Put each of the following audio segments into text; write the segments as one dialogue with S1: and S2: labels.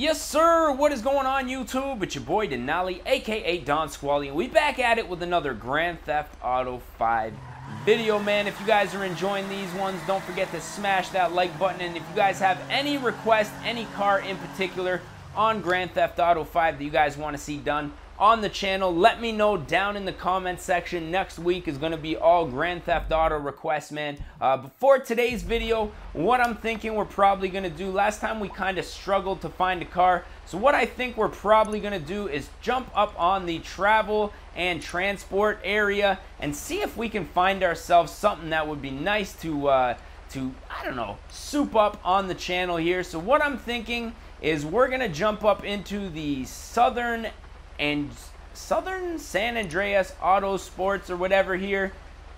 S1: Yes, sir. What is going on, YouTube? It's your boy Denali, aka Don Squally, and we back at it with another Grand Theft Auto 5 video, man. If you guys are enjoying these ones, don't forget to smash that like button. And if you guys have any requests, any car in particular on Grand Theft Auto 5 that you guys want to see done on the channel, let me know down in the comment section. Next week is going to be all Grand Theft Auto requests, man. Before today's video, what I'm thinking we're probably going to do, last time we kind of struggled to find a car, so what I think we're probably going to do is jump up on the travel and transport area and see if we can find ourselves something that would be nice to I don't know, soup up on the channel here. So what I'm thinking is we're going to jump up into the Southern San Andreas Auto Sports or whatever here,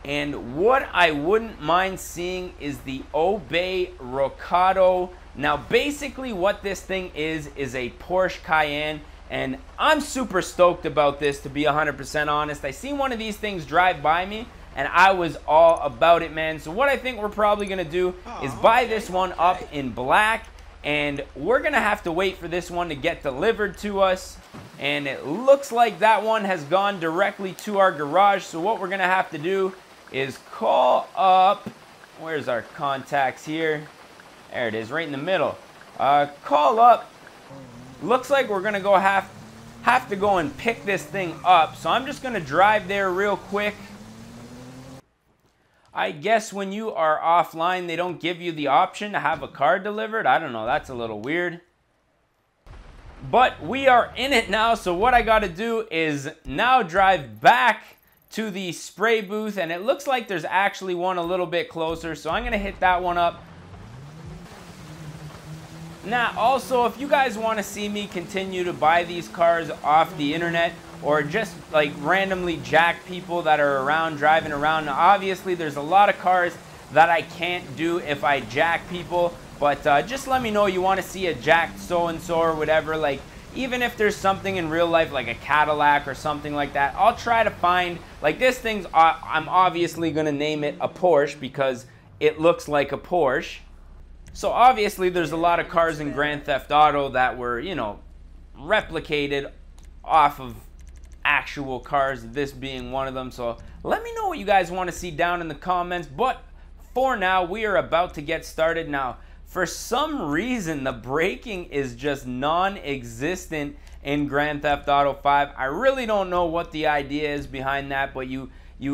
S1: and what I wouldn't mind seeing is the Obey Rocado. Now basically what this thing is a Porsche Cayenne, and I'm super stoked about this, to be 100% honest. I seen one of these things drive by me and I was all about it, man. So what I think we're probably gonna do is buy this one up in black, and we're gonna have to wait for this one to get delivered to us. And it looks like that one has gone directly to our garage. So what we're gonna have to do is call up, where's our contacts here? There it is, right in the middle. Call up. Looks like we're gonna go have to go and pick this thing up. So I'm just gonna drive there real quick. I guess when you are offline, they don't give you the option to have a car delivered. I don't know, that's a little weird. But we are in it now, so what I gotta do is now drive back to the spray booth, and it looks like there's actually one a little bit closer, so I'm gonna hit that one up. Now, also, if you guys wanna see me continue to buy these cars off the internet, or just like randomly jack people that are around, driving around. Now, obviously, there's a lot of cars that I can't do if I jack people, but just let me know you want to see a jacked so-and-so or whatever. Like, even if there's something in real life, like a Cadillac or something like that, I'll try to find, like this thing's, I'm obviously going to name it a Porsche because it looks like a Porsche. So obviously, there's a lot of cars in Grand Theft Auto that were, you know, replicated off of actual cars, this being one of them. So let me know what you guys want to see down in the comments, but for now we are about to get started. Now for some reason the braking is just non-existent in Grand Theft Auto 5. I really don't know what the idea is behind that, but you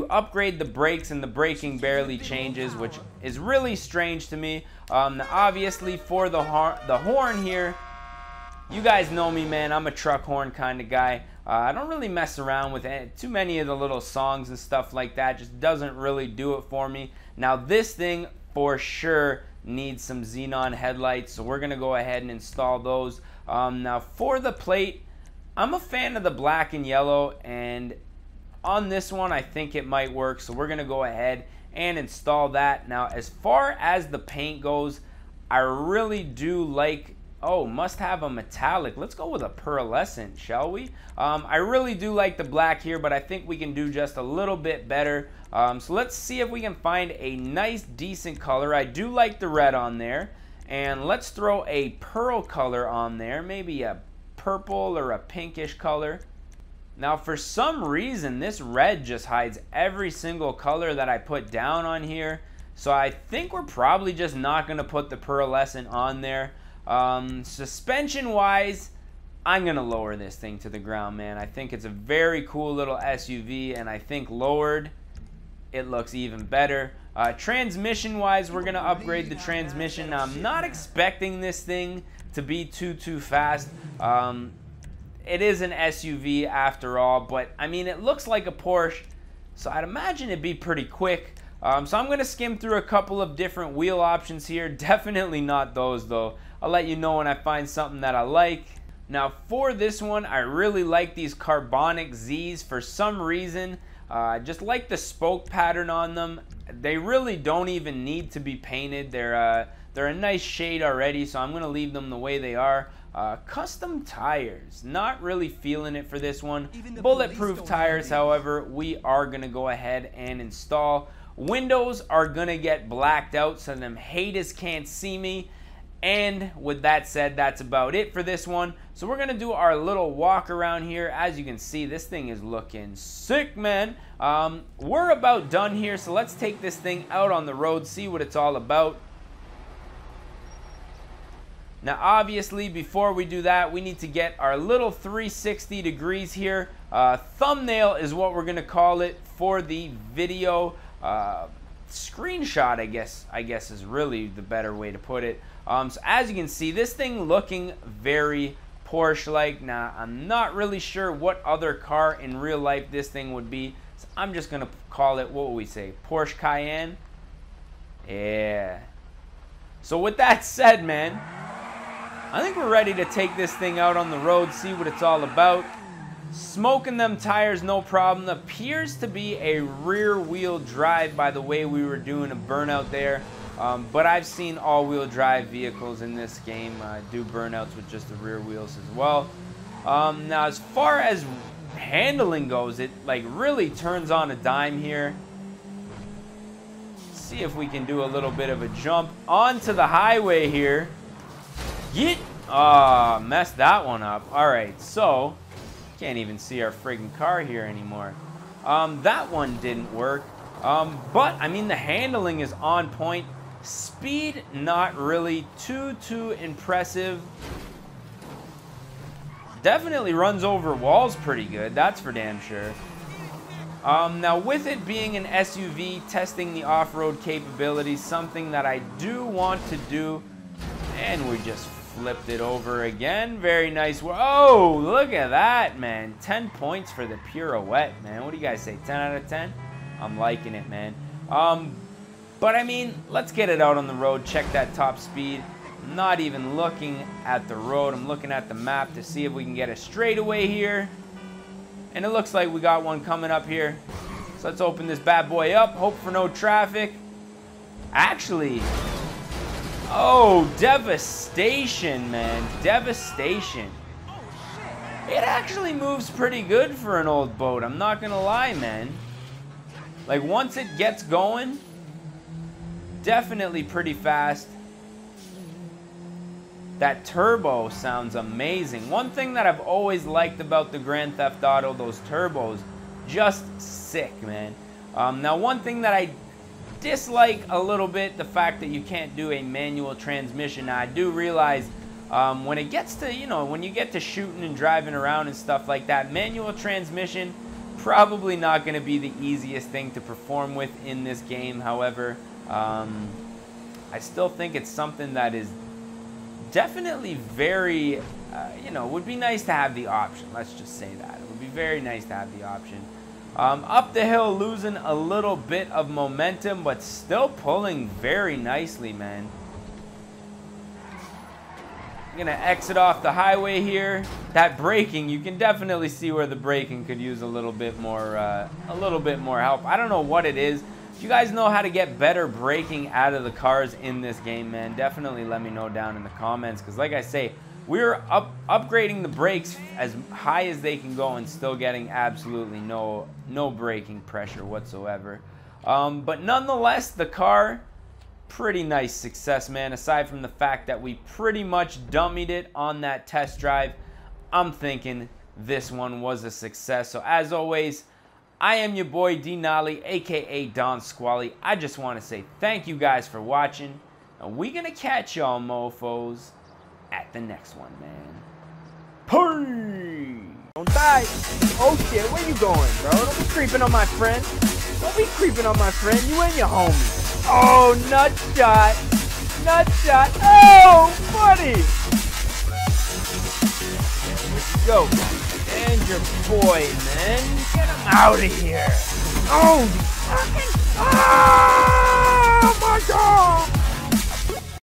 S1: upgrade the brakes and the braking barely changes, which is really strange to me. Obviously for the horn here, you guys know me, man, I'm a truck horn kind of guy. I don't really mess around with too many of the little songs and stuff like that. Just doesn't really do it for me. Now this thing for sure needs some Xenon headlights, so we're gonna go ahead and install those. Now for the plate, I'm a fan of the black and yellow, and on this one I think it might work, so we're gonna go ahead and install that. Now as far as the paint goes, I really do like, oh, must have a metallic. Let's go with a pearlescent, shall we? I really do like the black here, but I think we can do just a little bit better. So let's see if we can find a nice, decent color. I do like the red on there. And let's throw a pearl color on there, maybe a purple or a pinkish color. Now, for some reason, this red just hides every single color that I put down on here. So I think we're probably just not going to put the pearlescent on there. Suspension wise, I'm gonna lower this thing to the ground, man. I think it's a very cool little SUV, and I think lowered it looks even better. Transmission wise, we're gonna upgrade the transmission. Now I'm not expecting this thing to be too fast. It is an SUV after all, but I mean, it looks like a Porsche, so I'd imagine it'd be pretty quick. So I'm going to skim through a couple of different wheel options here. Definitely not those though. I'll let you know when I find something that I like. Now for this one, I really like these carbonic Z's for some reason. I just like the spoke pattern on them. They really don't even need to be painted. They're a nice shade already, so I'm going to leave them the way they are. Custom tires, not really feeling it for this one. Bulletproof tires, however, we are going to go ahead and install. Windows are going to get blacked out so them haters can't see me. And with that said, that's about it for this one. So we're going to do our little walk around here. As you can see, this thing is looking sick, man. We're about done here, so let's take this thing out on the road, see what it's all about. Now, obviously, before we do that, we need to get our little 360 degrees here. Thumbnail is what we're going to call it for the video. Screenshot, I guess is really the better way to put it. So as you can see, this thing looking very Porsche-like. Now, I'm not really sure what other car in real life this thing would be. So I'm just going to call it, what would we say, Porsche Cayenne? Yeah. So with that said, man, I think we're ready to take this thing out on the road, see what it's all about. Smoking them tires, no problem. Appears to be a rear-wheel drive by the way we were doing a burnout there. But I've seen all-wheel drive vehicles in this game do burnouts with just the rear wheels as well. Now, as far as handling goes, it like really turns on a dime here. Let's see if we can do a little bit of a jump onto the highway here. Yeet! Ah, messed that one up. All right, so can't even see our friggin' car here anymore. That one didn't work. But I mean, the handling is on point. Speed, not really too impressive. Definitely runs over walls pretty good, that's for damn sure. Now, with it being an SUV, testing the off-road capabilities, something that I do want to do, and we just flipped it over again. Very nice. Oh, look at that, man. 10 points for the pirouette, man. What do you guys say, 10 out of 10? I'm liking it, man. But I mean, let's get it out on the road, check that top speed. I'm not even looking at the road, I'm looking at the map to see if we can get a straightaway here. And it looks like we got one coming up here. So let's open this bad boy up, hope for no traffic. Actually, oh, devastation, man, devastation. It actually moves pretty good for an old boat, I'm not gonna lie, man. Like, once it gets going, definitely pretty fast. That turbo sounds amazing. One thing that I've always liked about the Grand Theft Auto, those turbos, just sick, man. Now, one thing that I dislike a little bit, the fact that you can't do a manual transmission. Now, I do realize when it gets to, you know, when you get to shooting and driving around and stuff like that, manual transmission, probably not going to be the easiest thing to perform with in this game. However, I still think it's something that is definitely very, you know, would be nice to have the option. Let's just say that. It would be very nice to have the option. Up the hill, losing a little bit of momentum, but still pulling very nicely, man. I'm gonna exit off the highway here. That braking, you can definitely see where the braking could use a little bit more help. I don't know what it is. If you guys know how to get better braking out of the cars in this game, man, definitely let me know down in the comments. Because like I say, we're upgrading the brakes as high as they can go and still getting absolutely no braking pressure whatsoever. But nonetheless, the car, pretty nice success, man. Aside from the fact that we pretty much dummied it on that test drive, I'm thinking this one was a success. So as always, I am your boy D Nolly, aka Don Squally. I just want to say thank you guys for watching, and we gonna catch y'all mofos at the next one, man. Peace! Don't die! Oh shit, where you going, bro? Don't be creeping on my friend. Don't be creeping on my friend. You and your homie. Oh, nut shot! Nut shot! Oh, buddy! Let's go. And your boy, man. Get him out of here. Oh, fucking. Oh, my God.